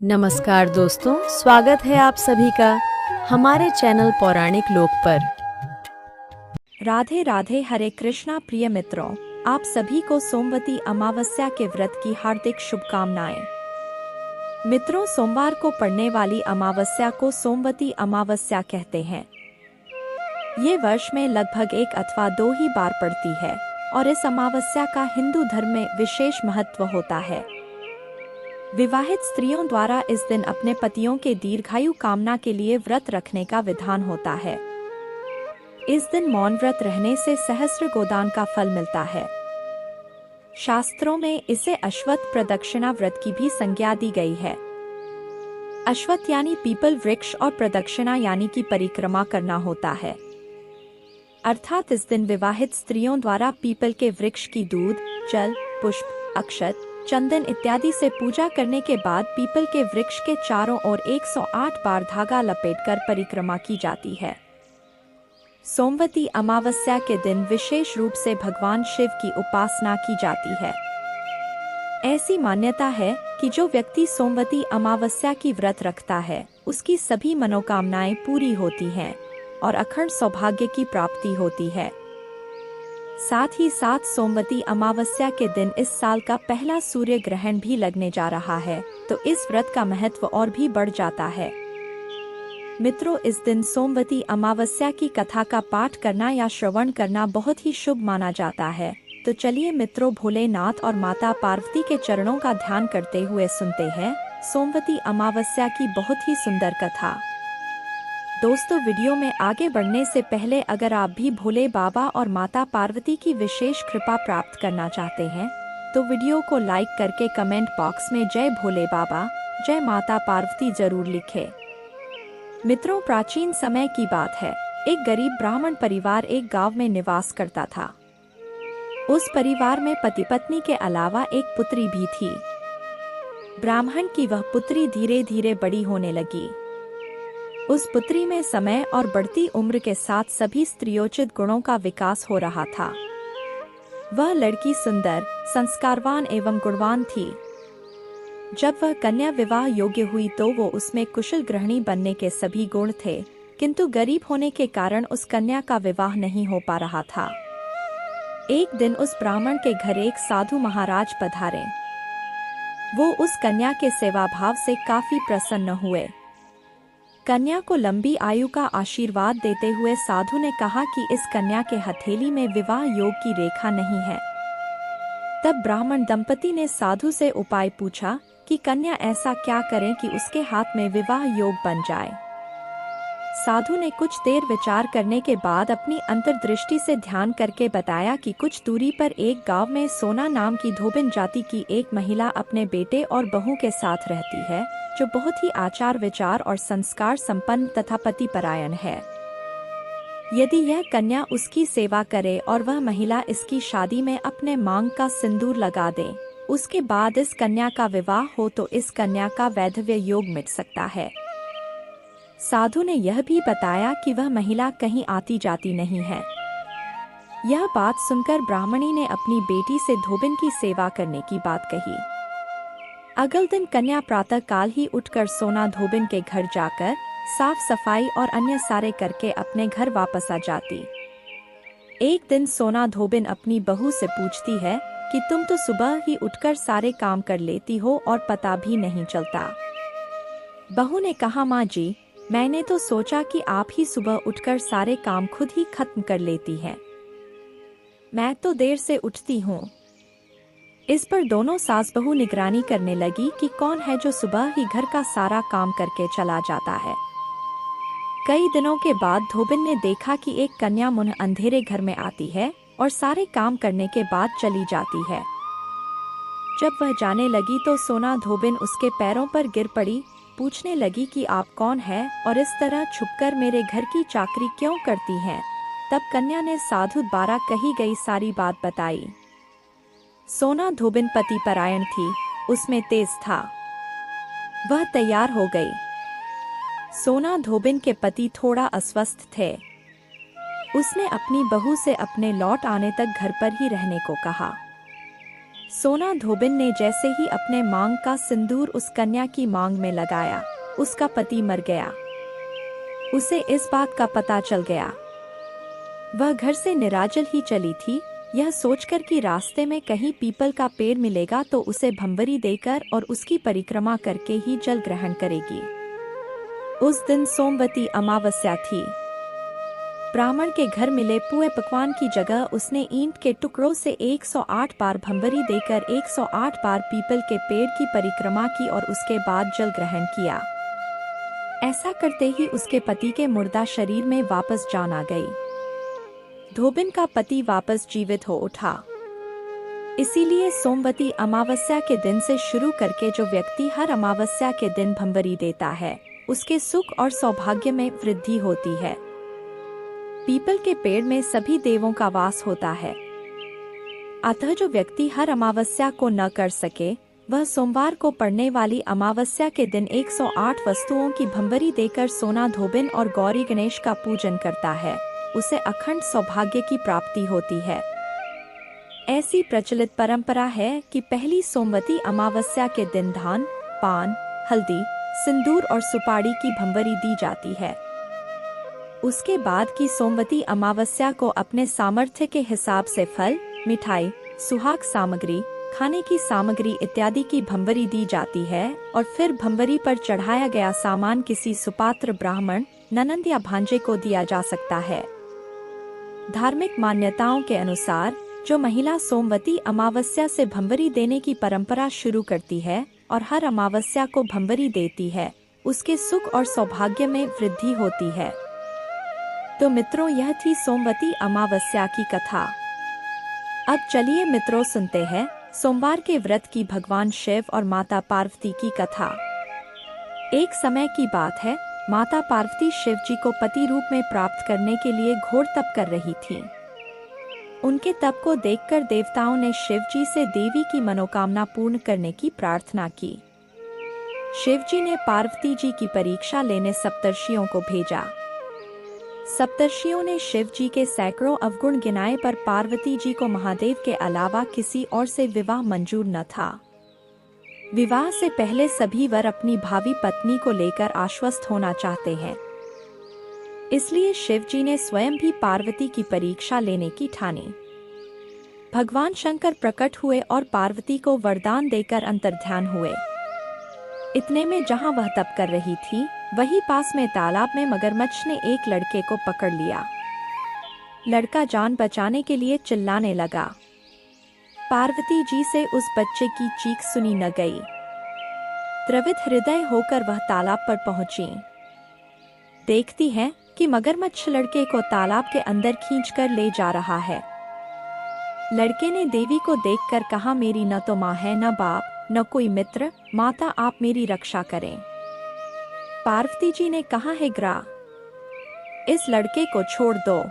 नमस्कार दोस्तों, स्वागत है आप सभी का हमारे चैनल पौराणिक लोक पर। राधे राधे। हरे कृष्णा। प्रिय मित्रों, आप सभी को सोमवती अमावस्या के व्रत की हार्दिक शुभकामनाएं। मित्रों, सोमवार को पड़ने वाली अमावस्या को सोमवती अमावस्या कहते हैं। ये वर्ष में लगभग 1 अथवा 2 ही बार पड़ती है और इस अमावस्या का हिंदू धर्म में विशेष महत्व होता है। विवाहित स्त्रियों द्वारा इस दिन अपने पतियों के दीर्घायु कामना के लिए व्रत रखने का विधान होता है। इस दिन मौन व्रत रहने से सहस्त्र गोदान का फल मिलता है। शास्त्रों में इसे अश्वत्थ प्रदक्षिणा व्रत की भी संज्ञा दी गई है। अश्वत्थ यानी पीपल वृक्ष और प्रदक्षिणा यानी कि परिक्रमा करना होता है। अर्थात इस दिन विवाहित स्त्रियों द्वारा पीपल के वृक्ष की दूध, जल, पुष्प, अक्षत, चंदन इत्यादि से पूजा करने के बाद पीपल के वृक्ष के चारों ओर 108 बार धागा लपेटकर परिक्रमा की जाती है। सोमवती अमावस्या के दिन विशेष रूप से भगवान शिव की उपासना की जाती है। ऐसी मान्यता है कि जो व्यक्ति सोमवती अमावस्या की व्रत रखता है, उसकी सभी मनोकामनाएं पूरी होती हैं और अखंड सौभाग्य की प्राप्ति होती है। साथ ही साथ सोमवती अमावस्या के दिन इस साल का पहला सूर्य ग्रहण भी लगने जा रहा है, तो इस व्रत का महत्व और भी बढ़ जाता है। मित्रों, इस दिन सोमवती अमावस्या की कथा का पाठ करना या श्रवण करना बहुत ही शुभ माना जाता है। तो चलिए मित्रों, भोलेनाथ और माता पार्वती के चरणों का ध्यान करते हुए सुनते हैं सोमवती अमावस्या की बहुत ही सुंदर कथा। दोस्तों, वीडियो में आगे बढ़ने से पहले अगर आप भी भोले बाबा और माता पार्वती की विशेष कृपा प्राप्त करना चाहते हैं, तो वीडियो को लाइक करके कमेंट बॉक्स में जय भोले बाबा, जय माता पार्वती जरूर लिखें। मित्रों, प्राचीन समय की बात है। एक गरीब ब्राह्मण परिवार एक गांव में निवास करता था। उस परिवार में पति पत्नी के अलावा एक पुत्री भी थी। ब्राह्मण की वह पुत्री धीरे धीरे बड़ी होने लगी। उस पुत्री में समय और बढ़ती उम्र के साथ सभी स्त्रियोचित गुणों का विकास हो रहा था। वह लड़की सुंदर, संस्कारवान एवं गुणवान थी। जब वह कन्या विवाह योग्य हुई तो वो उसमें कुशल गृहिणी बनने के सभी गुण थे, किंतु गरीब होने के कारण उस कन्या का विवाह नहीं हो पा रहा था। एक दिन उस ब्राह्मण के घर एक साधु महाराज पधारे। वो उस कन्या के सेवा भाव से काफी प्रसन्न हुए। कन्या को लंबी आयु का आशीर्वाद देते हुए साधु ने कहा कि इस कन्या के हथेली में विवाह योग की रेखा नहीं है। तब ब्राह्मण दंपति ने साधु से उपाय पूछा कि कन्या ऐसा क्या करें कि उसके हाथ में विवाह योग बन जाए। साधु ने कुछ देर विचार करने के बाद अपनी अंतर्दृष्टि से ध्यान करके बताया कि कुछ दूरी पर एक गांव में सोना नाम की धोबिन जाति की एक महिला अपने बेटे और बहू के साथ रहती है, जो बहुत ही आचार विचार और संस्कार संपन्न तथा पतिपरायण है। यदि यह कन्या उसकी सेवा करे और वह महिला इसकी शादी में अपने मांग का सिंदूर लगा दे, उसके बाद इस कन्या का विवाह हो तो इस कन्या का वैधव्य योग मिट सकता है। साधु ने यह भी बताया कि वह महिला कहीं आती जाती नहीं है। यह बात सुनकर ब्राह्मणी ने अपनी बेटी से धोबिन की सेवा करने की बात कही। अगले दिन कन्या प्रातः काल ही उठकर सोना धोबिन के घर जाकर साफ सफाई और अन्य सारे करके अपने घर वापस आ जाती। एक दिन सोना धोबिन अपनी बहू से पूछती है कि तुम तो सुबह ही उठकर सारे काम कर लेती हो और पता भी नहीं चलता। बहू ने कहा, माँ जी, मैंने तो सोचा कि आप ही सुबह उठकर सारे काम खुद ही खत्म कर लेती हैं। मैं तो देर से उठती हूँ। इस पर दोनों सास बहू निगरानी करने लगी कि कौन है जो सुबह ही घर का सारा काम करके चला जाता है। कई दिनों के बाद धोबिन ने देखा कि एक कन्या मुन्ह अंधेरे घर में आती है और सारे काम करने के बाद चली जाती है। जब वह जाने लगी तो सोना धोबिन उसके पैरों पर गिर पड़ी, पूछने लगी कि आप कौन हैं और इस तरह छुपकर मेरे घर की चाकरी क्यों करती हैं। तब कन्या ने साधु द्वारा कही गई सारी बात बताई। सोना धोबिन पतिपरायण थी, उसमें तेज था। वह तैयार हो गई। सोना धोबिन के पति थोड़ा अस्वस्थ थे। उसने अपनी बहू से अपने लौट आने तक घर पर ही रहने को कहा। सोना धोबिन ने जैसे ही अपने मांग का सिंदूर उस कन्या की मांग में लगाया, उसका पति मर गया। उसे इस बात का पता चल गया। वह घर से निराजल ही चली थी, यह सोचकर कि रास्ते में कहीं पीपल का पेड़ मिलेगा तो उसे भंवरी देकर और उसकी परिक्रमा करके ही जल ग्रहण करेगी। उस दिन सोमवती अमावस्या थी। ब्राह्मण के घर मिले पुए पकवान की जगह उसने ईंट के टुकड़ों से 108 बार भंवरी देकर 108 बार पीपल के पेड़ की परिक्रमा की और उसके बाद जल ग्रहण किया। ऐसा करते ही उसके पति के मुर्दा शरीर में वापस जान आ गई। धोबिन का पति वापस जीवित हो उठा। इसीलिए सोमवती अमावस्या के दिन से शुरू करके जो व्यक्ति हर अमावस्या के दिन भंवरी देता है, उसके सुख और सौभाग्य में वृद्धि होती है। पीपल के पेड़ में सभी देवों का वास होता है। अतः जो व्यक्ति हर अमावस्या को न कर सके, वह सोमवार को पड़ने वाली अमावस्या के दिन 108 वस्तुओं की भंवरी देकर सोना धोबिन और गौरी गणेश का पूजन करता है, उसे अखंड सौभाग्य की प्राप्ति होती है। ऐसी प्रचलित परंपरा है कि पहली सोमवती अमावस्या के दिन धान, पान, हल्दी, सिंदूर और सुपारी की भंवरी दी जाती है। उसके बाद की सोमवती अमावस्या को अपने सामर्थ्य के हिसाब से फल, मिठाई, सुहाग सामग्री, खाने की सामग्री इत्यादि की भंवरी दी जाती है और फिर भंवरी पर चढ़ाया गया सामान किसी सुपात्र ब्राह्मण, ननंद या भांजे को दिया जा सकता है। धार्मिक मान्यताओं के अनुसार जो महिला सोमवती अमावस्या से भंवरी देने की परंपरा शुरू करती है और हर अमावस्या को भंवरी देती है, उसके सुख और सौभाग्य में वृद्धि होती है। तो मित्रों, यह थी सोमवती अमावस्या की कथा। अब चलिए मित्रों सुनते हैं सोमवार के व्रत की भगवान शिव और माता पार्वती की कथा। एक समय की बात है, माता पार्वती शिव जी को पति रूप में प्राप्त करने के लिए घोर तप कर रही थी। उनके तप को देखकर देवताओं ने शिव जी से देवी की मनोकामना पूर्ण करने की प्रार्थना की। शिव जी ने पार्वती जी की परीक्षा लेने सप्तर्षियों को भेजा। सप्तर्षियों ने शिव जी के सैकड़ों अवगुण गिनाए, पर पार्वती जी को महादेव के अलावा किसी और से विवाह मंजूर न था। विवाह से पहले सभी वर अपनी भावी पत्नी को लेकर आश्वस्त होना चाहते हैं। इसलिए शिव जी ने स्वयं भी पार्वती की परीक्षा लेने की ठानी। भगवान शंकर प्रकट हुए और पार्वती को वरदान देकर अंतर्ध्यान हुए। इतने में जहां वह तप कर रही थी, वही पास में तालाब में मगरमच्छ ने एक लड़के को पकड़ लिया। लड़का जान बचाने के लिए चिल्लाने लगा। पार्वती जी से उस बच्चे की चीख सुनी न गई। द्रवित हृदय होकर वह तालाब पर पहुंची। देखती है कि मगरमच्छ लड़के को तालाब के अंदर खींचकर ले जा रहा है। लड़के ने देवी को देखकर कहा, मेरी न तो माँ है, न बाप, न कोई मित्र, माता आप मेरी रक्षा करें। पार्वती जी ने कहा, हे ग्रा, इस लड़के को छोड़ दो।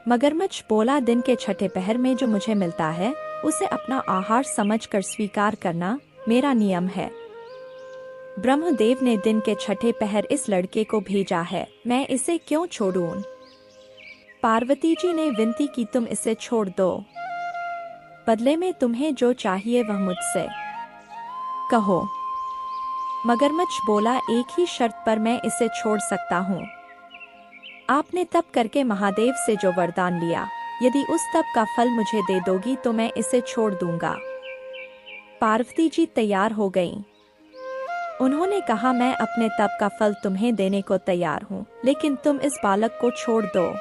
मगरमच्छ बोला, दिन के छठे पहर में जो मुझे मिलता है उसे अपना आहार समझकर स्वीकार करना मेरा नियम है। ब्रह्मदेव ने दिन के छठे पहर इस लड़के को भेजा है, मैं इसे क्यों छोड़ूं? पार्वती जी ने विनती की, तुम इसे छोड़ दो। बदले में तुम्हें जो चाहिए वह मुझसे कहो। मगरमच्छ बोला, एक ही शर्त पर मैं इसे छोड़ सकता हूँ। आपने तप करके महादेव से जो वरदान लिया, यदि उस तप का फल मुझे दे दोगी तो मैं इसे छोड़ दूंगा। पार्वती जी तैयार हो गईं। उन्होंने कहा, मैं अपने तप का फल तुम्हें देने को तैयार हूँ, लेकिन तुम इस बालक को छोड़ दो।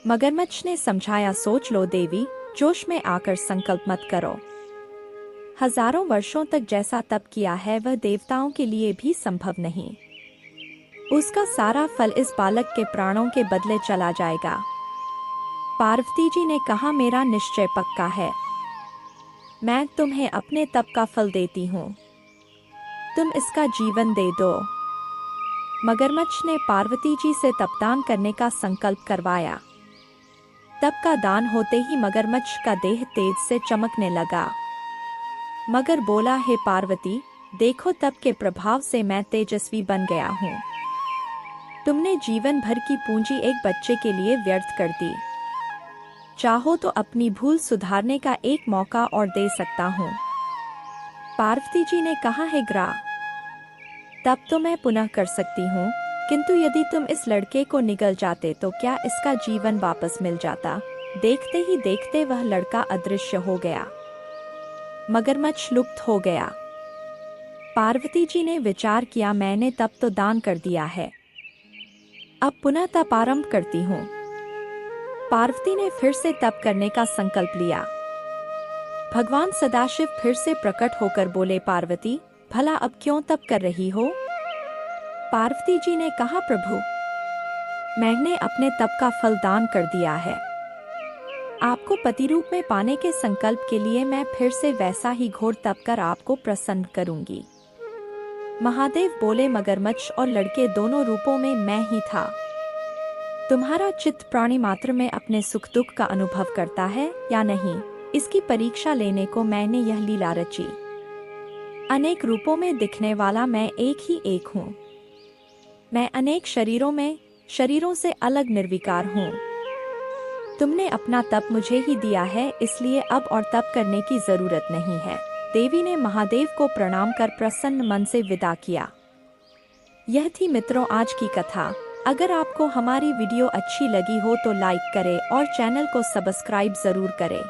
मगरमच्छ ने समझाया, सोच लो देवी, जोश में आकर संकल्प मत करो। हजारों वर्षों तक जैसा तप किया है वह देवताओं के लिए भी संभव नहीं। उसका सारा फल इस बालक के प्राणों के बदले चला जाएगा। पार्वती जी ने कहा, मेरा निश्चय पक्का है, मैं तुम्हें अपने तप का फल देती हूँ, तुम इसका जीवन दे दो। मगरमच्छ ने पार्वती जी से तपदान करने का संकल्प करवाया। तप का दान होते ही मगरमच्छ का देह तेज से चमकने लगा। मगर बोला, हे पार्वती, देखो तप के प्रभाव से मैं तेजस्वी बन गया हूँ। तुमने जीवन भर की पूंजी एक बच्चे के लिए व्यर्थ कर दी। चाहो तो अपनी भूल सुधारने का एक मौका और दे सकता हूँ। पार्वती जी ने कहा, है ग्रा, तब तो मैं पुनः कर सकती हूँ, किंतु यदि तुम इस लड़के को निगल जाते तो क्या इसका जीवन वापस मिल जाता? देखते ही देखते वह लड़का अदृश्य हो गया। मगरमच्छ लुप्त हो गया। पार्वती जी ने विचार किया, मैंने तप तो दान कर दिया है, अब पुनः तप आरंभ करती हूँ। पार्वती ने फिर से तप करने का संकल्प लिया। भगवान सदाशिव फिर से प्रकट होकर बोले, पार्वती, भला अब क्यों तप कर रही हो? पार्वती जी ने कहा, प्रभु, मैंने अपने तप का फल दान कर दिया है। आपको पति रूप में पाने के संकल्प के लिए मैं फिर से वैसा ही घोर तप कर आपको प्रसन्न करूंगी। महादेव बोले, मगरमच्छ और लड़के दोनों रूपों में मैं ही था। तुम्हारा चित्त प्राणी मात्र में अपने सुख दुख का अनुभव करता है या नहीं, इसकी परीक्षा लेने को मैंने यह लीला रची। अनेक रूपों में दिखने वाला मैं एक ही एक हूँ। मैं अनेक शरीरों से अलग निर्विकार हूँ। तुमने अपना तप मुझे ही दिया है, इसलिए अब और तप करने की जरूरत नहीं है। देवी ने महादेव को प्रणाम कर प्रसन्न मन से विदा किया। यह थी मित्रों आज की कथा। अगर आपको हमारी वीडियो अच्छी लगी हो तो लाइक करें और चैनल को सब्सक्राइब जरूर करें।